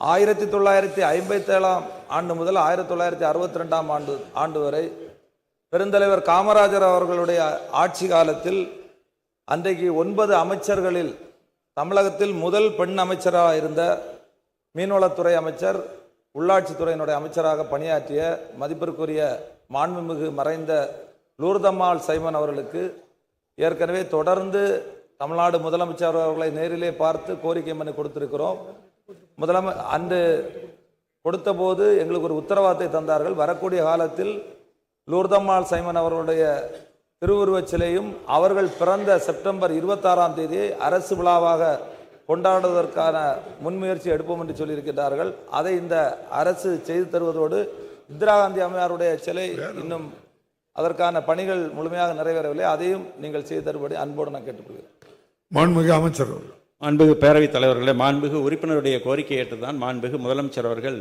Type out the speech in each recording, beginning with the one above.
1957 ஆண்டு முதல் 1962 ஆண்டு வரை பெருந்தலைவர் காமராஜர் அவர்களுடைய ஆட்சி காலத்தில் அன்றைக்கு 9 அமைச்சர்களில் தமிழகத்தில் முதல் பெண் அமைச்சராக இருந்த மீன்வளத்துறை அமைச்சர், உள்ளாட்சித்துறையினுடைய அமைச்சராக பணியாற்றிய மதிப்பிற்குரிய மாண்புமிகு மறைந்த லூர்தம்மாள் சைமன் அவர்களுக்கு ஏற்கனவே தொடர்ந்து தமிழ்நாடு முதலமைச்சர் அவர்களை நேரிலே பார்த்து கோரிக்கை மனு கொடுத்திருக்கிறோம். அன்று கொடுத்த போது எங்களுக்கு ஒரு உத்தரவாதத்தை தந்தார்கள். வரக்கூடிய காலத்தில் லூர்தம்மாள் சைமன் அவர்களுடைய திருவுருவச் சிலையும் அவர்கள் பிறந்த செப்டம்பர் 26ஆம் தேதியை அரசு விழாவாக கொண்டாடுவதற்கான முன்முயற்சி எடுப்போம் என்று சொல்லியிருக்கிறார்கள். அதை இந்த அரசு செய்து தருவதோடு இந்திரா காந்தி அம்மையாருடைய சிலை இன்னும் அதற்கான பணிகள் முழுமையாக நிறைவேறவில்லை. அதையும் நீங்கள் செய்து தருபடி அன்போடு நான் கேட்டுக்கொள்கிறேன். மாண்புமிகு அமைச்சர், மாண்புமிகு பேரவைத் தலைவர்களே, மாண்புமிகு உறுப்பினருடைய கோரிக்கை ஏற்றுதான் மாண்புமிகு முதலமைச்சர் அவர்கள்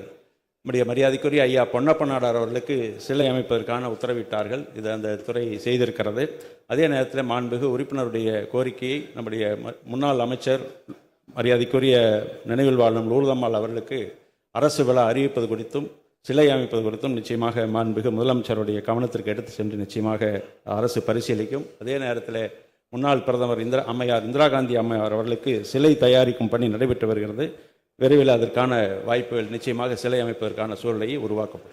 நம்முடைய மரியாதைக்குரிய ஐயா பொன்னப்பநாடார் அவர்களுக்கு சிலை அமைப்பதற்கான உத்தரவிட்டார்கள். இது அந்த துறை செய்திருக்கிறது. அதே நேரத்தில் மாண்புமிகு உறுப்பினருடைய கோரிக்கையை நம்முடைய முன்னாள் அமைச்சர் மரியாதைக்குரிய நினைவில் வாழும் லூர்தம்மாள் அவர்களுக்கு அரசு விழா அறிவிப்பது குறித்தும் சிலை அமைப்பது குறித்தும் நிச்சயமாக மாண்புமிகு முதலமைச்சருடைய கவனத்திற்கு எடுத்து சென்று நிச்சயமாக அரசு பரிசீலிக்கும். அதே நேரத்தில் முன்னாள் பிரதமர் இந்திரா காந்தி அம்மையார் அவர்களுக்கு சிலை தயாரிக்கும் பணி நடைபெற்று வருகிறது. விரைவில் அதற்கான வாய்ப்புகள் நிச்சயமாக சிலை அமைப்பதற்கான சூழ்நிலையை உருவாக்கப்படும்.